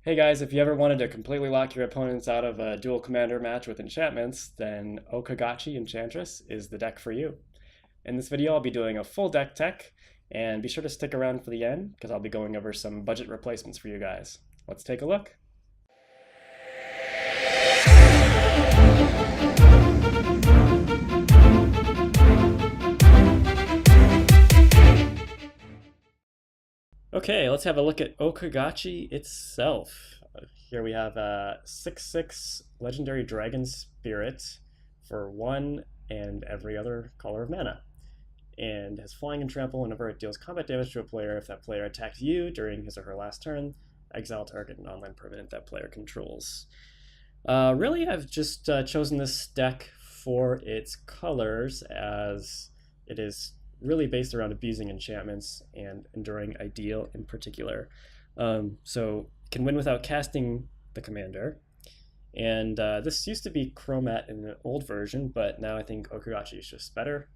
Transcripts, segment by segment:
Hey guys, if you ever wanted to completely lock your opponents out of a dual commander match with enchantments, then O-Kagachi Enchantress is the deck for you. In this video, I'll be doing a full deck tech, and be sure to stick around for the end because I'll be going over some budget replacements for you guys. Let's take a look. Okay, let's have a look at O-Kagachi itself. Here we have a 6/6 Legendary Dragon Spirit for 1 and every other color of mana, and has flying and trample whenever it deals combat damage to a player. If that player attacks you during his or her last turn, exile target non-land permanent that player controls. Really, I've just chosen this deck for its colors, as it is really based around abusing enchantments and enduring ideal in particular. So can win without casting the commander. And this used to be Chromat in an old version, but now I think O-Kagachi is just better.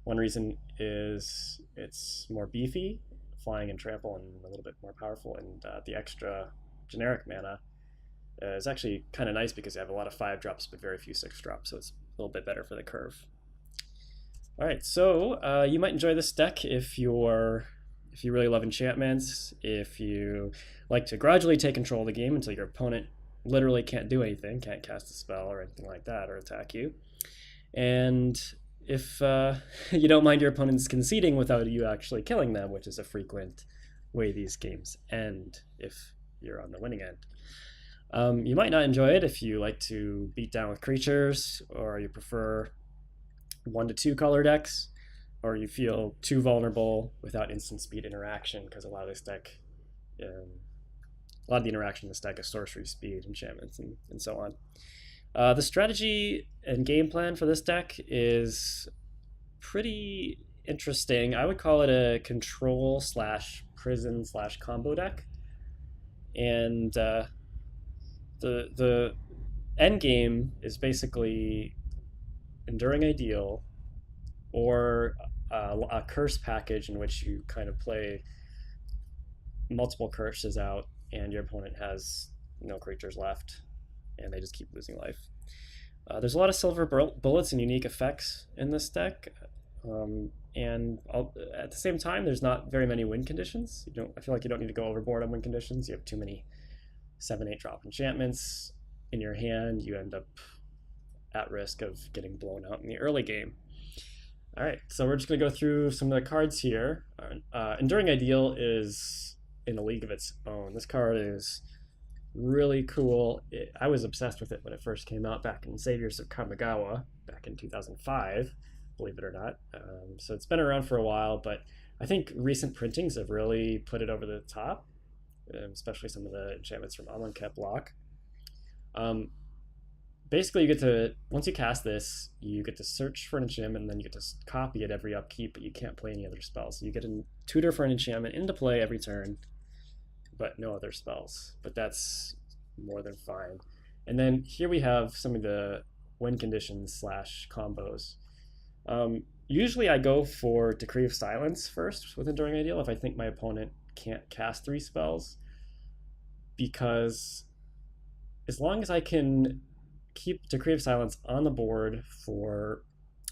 One reason is it's more beefy, flying and trample, and a little bit more powerful, and the extra generic mana is actually kind of nice because you have a lot of 5-drops but very few 6-drops, so it's a little bit better for the curve. All right, so you might enjoy this deck if you really love enchantments, if you like to gradually take control of the game until your opponent literally can't do anything, can't cast a spell or anything like that, or attack you, and if you don't mind your opponents conceding without you actually killing them, which is a frequent way these games end if you're on the winning end. You might not enjoy it if you like to beat down with creatures, or you prefer 1 to 2 color decks, or you feel too vulnerable without instant speed interaction, because a lot of this deck, a lot of the interaction in this deck is sorcery, speed, enchantments, and so on. The strategy and game plan for this deck is pretty interesting. I would call it a control slash prison slash combo deck, and the end game is basically Enduring Ideal, or a curse package in which you kind of play multiple curses out and your opponent has no creatures left and they just keep losing life. There's a lot of silver bullets and unique effects in this deck, and at the same time there's not very many win conditions. I feel like you don't need to go overboard on win conditions. You have too many 7/8 drop enchantments in your hand, you end up at risk of getting blown out in the early game. All right, so we're just going to go through some of the cards here. Enduring Ideal is in a league of its own. This card is really cool. I was obsessed with it when it first came out back in Saviors of Kamigawa back in 2005, believe it or not. So it's been around for a while, but I think recent printings have really put it over the top, especially some of the enchantments from Amonkhet block. Basically, you get to, once you cast this, you get to search for an enchantment, and then you get to copy it every upkeep, but you can't play any other spells. So you get a tutor for an enchantment into play every turn, but no other spells. But that's more than fine. And then here we have some of the win conditions slash combos. Usually I go for Decree of Silence first with Enduring Ideal if I think my opponent can't cast 3 spells, because as long as I can keep Decree of Silence on the board for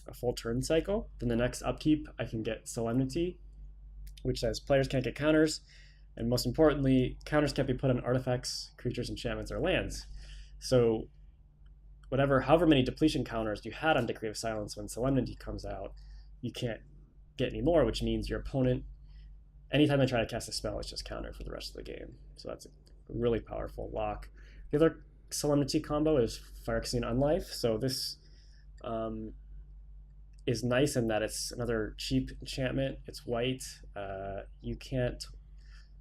a full turn cycle, then the next upkeep I can get Solemnity, which says players can't get counters, and most importantly, counters can't be put on artifacts, creatures, enchantments, or lands. So however many depletion counters you had on Decree of Silence, when Solemnity comes out, you can't get any more, which means your opponent, anytime they try to cast a spell, it's just countered for the rest of the game. So that's a really powerful lock. The other Solemnity combo is Phyrexian Unlife, so this is nice in that it's another cheap enchantment. It's white. You can't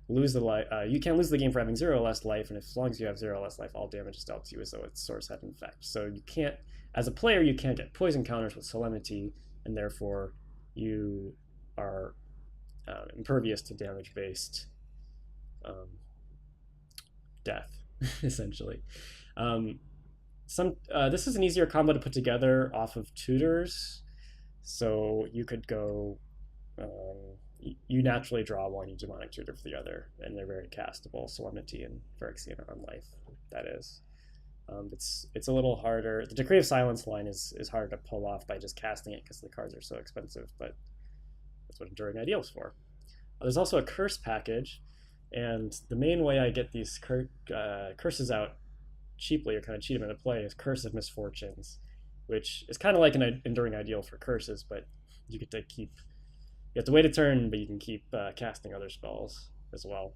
lose the game for having 0 less life, and as long as you have 0 less life, all damage is dealt to you as though it's source head effect. So you can't, as a player, you can't get poison counters with Solemnity, and therefore you are impervious to damage-based death, essentially. This is an easier combo to put together off of tutors, so you could go you naturally draw one, you demonic tutor for the other, and they're very castable. Solemnity and Phyrexian on life, that is. It's a little harder. The Decree of Silence line is harder to pull off by just casting it because the cards are so expensive, but that's what Enduring Ideal is for. There's also a curse package, and the main way I get these curses out cheaply or kind of cheat them into play is Curse of Misfortunes, which is kind of like an Enduring Ideal for curses, but you get to keep. You have to wait a turn, but you can keep casting other spells as well.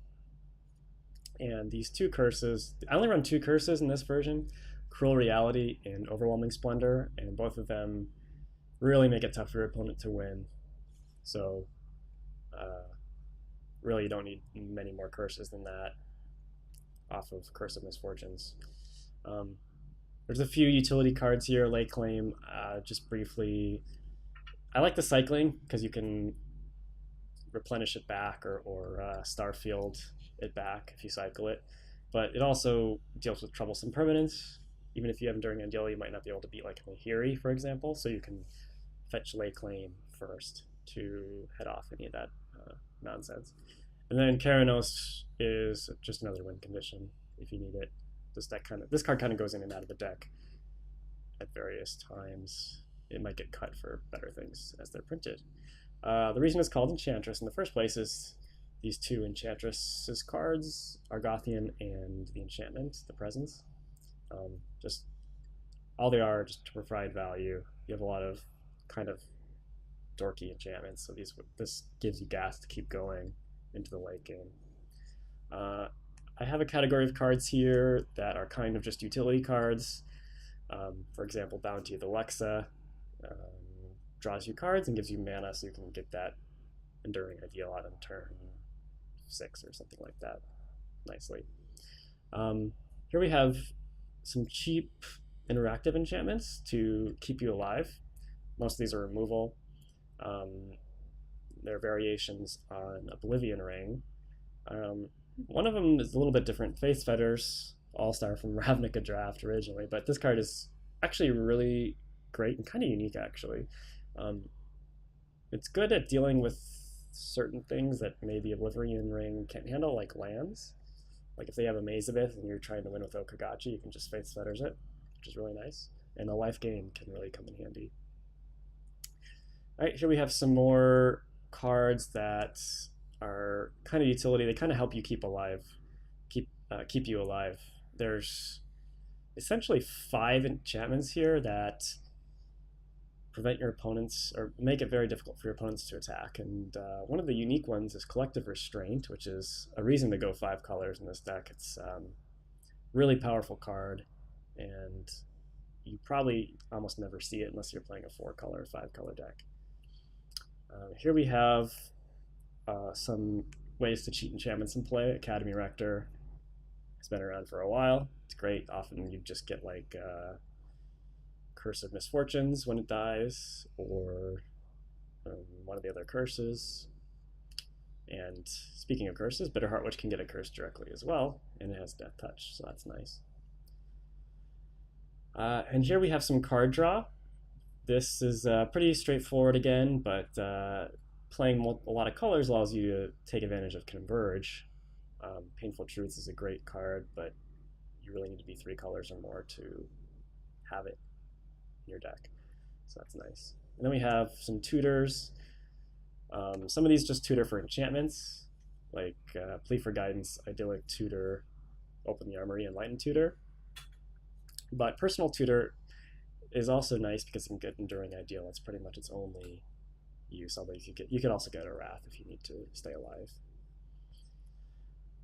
And these two curses, I only run two curses in this version, Cruel Reality and Overwhelming Splendor, and both of them really make it tough for your opponent to win. So really you don't need many more curses than that off of Curse of Misfortunes. There's a few utility cards here, Lay Claim, just briefly. I like the cycling because you can replenish it back or Starfield it back if you cycle it, but it also deals with troublesome permanents. Even if you have Enduring Ideal, you might not be able to beat like Nahiri, for example, so you can fetch Lay Claim first to head off any of that nonsense. And then Keranos is just another win condition if you need it. This card kind of goes in and out of the deck at various times. It might get cut for better things as they're printed. The reason it's called Enchantress in the first place is these two Enchantresses cards, Argothian and the Enchantment, the Presence. Just all they are just to provide value. You have a lot of kind of dorky enchantments, so this gives you gas to keep going into the late game. I have a category of cards here that are kind of just utility cards. For example, Bounty of the Lexa draws you cards and gives you mana so you can get that Enduring Ideal out on turn 6 or something like that nicely. Here we have some cheap interactive enchantments to keep you alive. Most of these are removal. There are variations on Oblivion Ring. One of them is a little bit different. Faith Fetters, All-Star from Ravnica Draft originally, but this card is actually really great and kind of unique actually. It's good at dealing with certain things that maybe Oblivion Ring can't handle, like lands. Like if they have a Mazabeth and you're trying to win with O-Kagachi, you can just Faith Fetters it, which is really nice. And a life gain can really come in handy. All right, here we have some more cards that are kind of utility. They kind of help you keep alive, keep you alive. There's essentially 5 enchantments here that prevent your opponents or make it very difficult for your opponents to attack. And one of the unique ones is Collective Restraint, which is a reason to go 5 colors in this deck. It's a really powerful card, and you probably almost never see it unless you're playing a 4-color, 5-color deck. Here we have some ways to cheat enchantments in play. Academy Rector has been around for a while. It's great. Often you just get like Curse of Misfortunes when it dies, or one of the other curses. And speaking of curses, Bitterheart Witch can get a curse directly as well, and it has Death Touch, so that's nice. And here we have some card draw. This is pretty straightforward again, but playing a lot of colors allows you to take advantage of Converge. Painful Truths is a great card, but you really need to be 3 colors or more to have it in your deck, so that's nice. And then we have some tutors. Some of these just tutor for enchantments, like Plea for Guidance, Idyllic Tutor, Open the Armory, and Enlightened Tutor. But Personal Tutor is also nice because it can get Enduring Ideal. That's pretty much its only use, although you could also get a Wrath if you need to stay alive.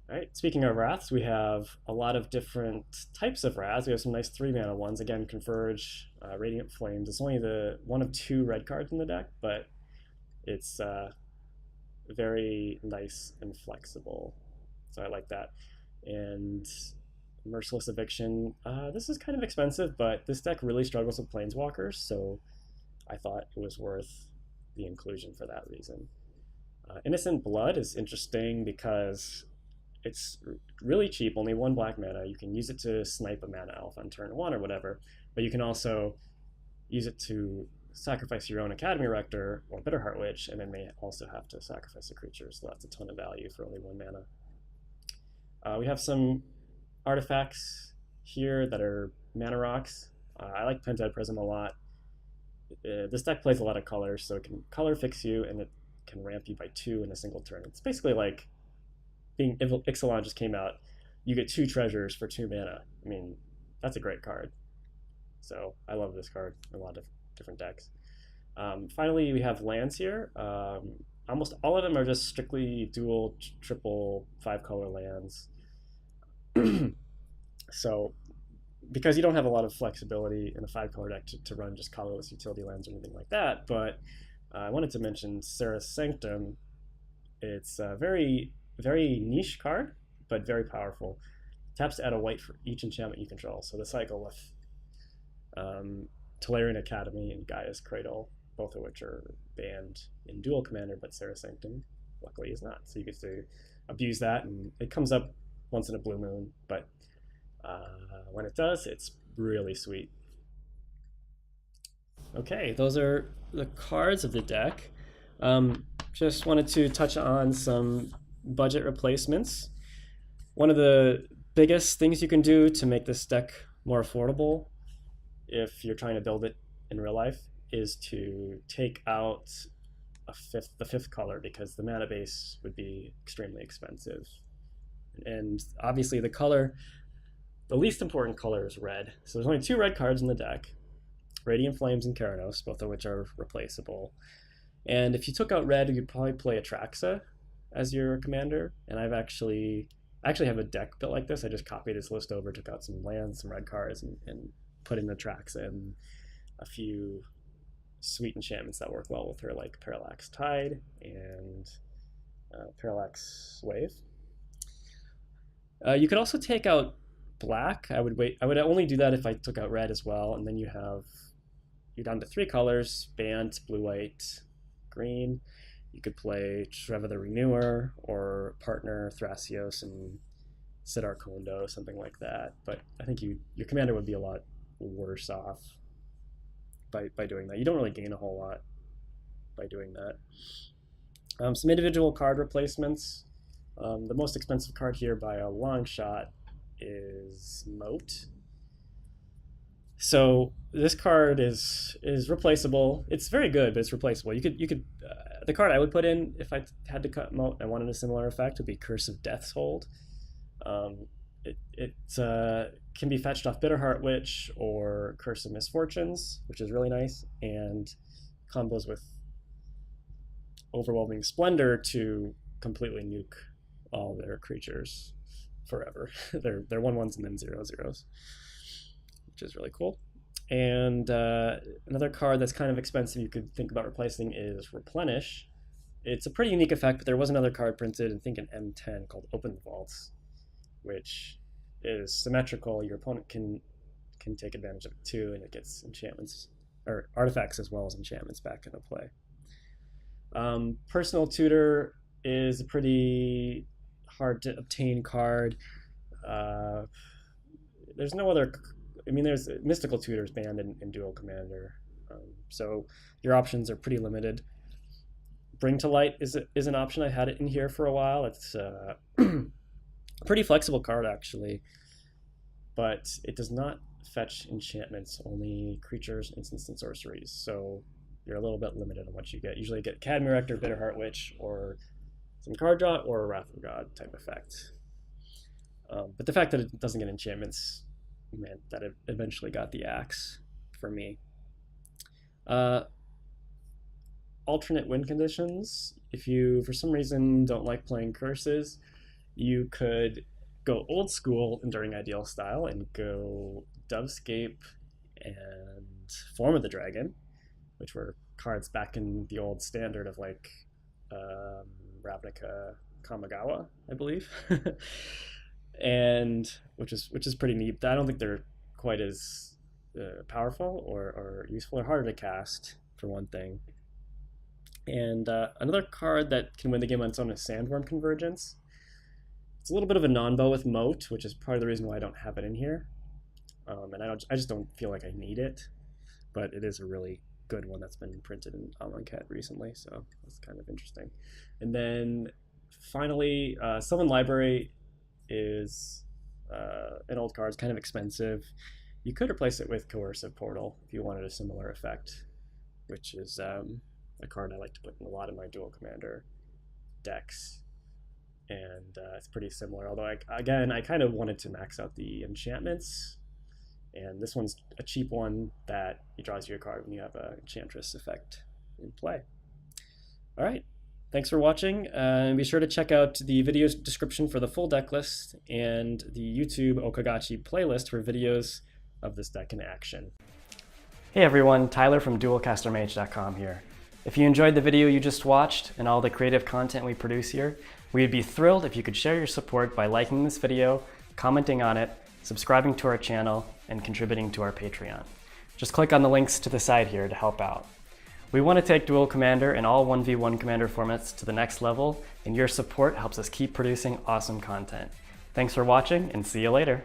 All right, speaking of Wraths, we have a lot of different types of Wraths. We have some nice 3-mana ones. Again, Converge, Radiant Flames. It's only the 1 of 2 red cards in the deck, but it's very nice and flexible, so I like that. And Merciless Eviction. This is kind of expensive, but this deck really struggles with Planeswalkers, so I thought it was worth the inclusion for that reason. Innocent Blood is interesting because it's really cheap, only 1 black mana. You can use it to snipe a mana elf on turn 1 or whatever, but you can also use it to sacrifice your own Academy Rector or Bitterheart Witch, and then may also have to sacrifice a creature, so that's a ton of value for only 1 mana. We have some artifacts here that are mana rocks. I like Pentad Prism a lot. This deck plays a lot of colors, so it can color fix you, and it can ramp you by 2 in a single turn. It's basically like being Ixalan just came out. You get 2 treasures for 2 mana. I mean, that's a great card. So I love this card in a lot of different decks. Finally, we have lands here. Almost all of them are just strictly dual, triple, 5-color lands. So because you don't have a lot of flexibility in a 5-color deck to run just colorless utility lands or anything like that, but I wanted to mention Serra's Sanctum. It's a very, very niche card, but very powerful. Taps to add a white for each enchantment you control. So the cycle with Tolarian Academy and Gaia's Cradle, both of which are banned in Duel Commander, but Serra's Sanctum luckily is not. So you get to abuse that, and it comes up once in a blue moon, but when it does, it's really sweet. Okay, those are the cards of the deck. Just wanted to touch on some budget replacements. One of the biggest things you can do to make this deck more affordable, if you're trying to build it in real life, is to take out the fifth color, because the mana base would be extremely expensive. And obviously the least important color is red. So there's only 2 red cards in the deck, Radiant Flames and Keranos, both of which are replaceable. And if you took out red, you'd probably play Atraxa as your commander. And I actually have a deck built like this. I just copied this list over, took out some lands, some red cards, and put in Atraxa and a few sweet enchantments that work well with her, like Parallax Tide and Parallax Wave. You could also take out black. I would only do that if I took out red as well, and then you're down to 3 colors: Bant, blue, white, green. You could play Treva the Renewer or partner Thrasios and Sidar Kondo, something like that. But I think your commander would be a lot worse off by doing that. You don't really gain a whole lot by doing that. Some individual card replacements. The most expensive card here by a long shot is Moat. So this card is replaceable. It's very good, but it's replaceable. You could the card I would put in if I had to cut Moat and wanted a similar effect would be Curse of Death's Hold. It can be fetched off Bitterheart Witch or Curse of Misfortunes, which is really nice, and combos with Overwhelming Splendor to completely nuke all their creatures forever. they're 1/1s and then 0/0s, which is really cool. And another card that's kind of expensive you could think about replacing is Replenish. It's a pretty unique effect, but there was another card printed, I think in M10, called Open Vaults, which is symmetrical. Your opponent can take advantage of it too, and it gets enchantments or artifacts as well as enchantments back into play. Personal Tutor is a pretty hard to obtain card. There's no other. I mean, there's Mystical Tutors banned in Duel Commander, so your options are pretty limited. Bring to Light is an option. I had it in here for a while. It's a pretty flexible card actually, but it does not fetch enchantments, only creatures, instants, and sorceries. So you're a little bit limited on what you get. Usually you get Academy Rector, Bitterheart Witch, or some card draw, or a Wrath of God type effect. But the fact that it doesn't get enchantments meant that it eventually got the axe for me. Alternate win conditions. If you, for some reason, don't like playing curses, you could go old school Enduring Ideal style and go Dovescape and Form of the Dragon, which were cards back in the old standard of like Ravnica Kamigawa, I believe. And which is pretty neat. I don't think they're quite as powerful or useful, or harder to cast, for one thing. And another card that can win the game on its own is Sandworm Convergence. It's a little bit of a non-bow with Moat, which is part of the reason why I don't have it in here. And I just don't feel like I need it, but it is a really good one that's been printed in Amonkhet recently, so that's kind of interesting. And then finally, Summon Library is an old card. It's kind of expensive. You could replace it with Coercive Portal if you wanted a similar effect, which is a card I like to put in a lot of my Duel Commander decks. And it's pretty similar, although I kind of wanted to max out the enchantments, and this one's a cheap one that draws you a card when you have an Enchantress effect in play. All right, thanks for watching, and be sure to check out the video description for the full deck list and the YouTube O-Kagachi playlist for videos of this deck in action. Hey everyone, Tyler from Duelcastermage.com here. If you enjoyed the video you just watched and all the creative content we produce here, we'd be thrilled if you could share your support by liking this video, commenting on it, subscribing to our channel, and contributing to our Patreon. Just click on the links to the side here to help out. We want to take Duel Commander and all 1v1 Commander formats to the next level, and your support helps us keep producing awesome content. Thanks for watching, and see you later.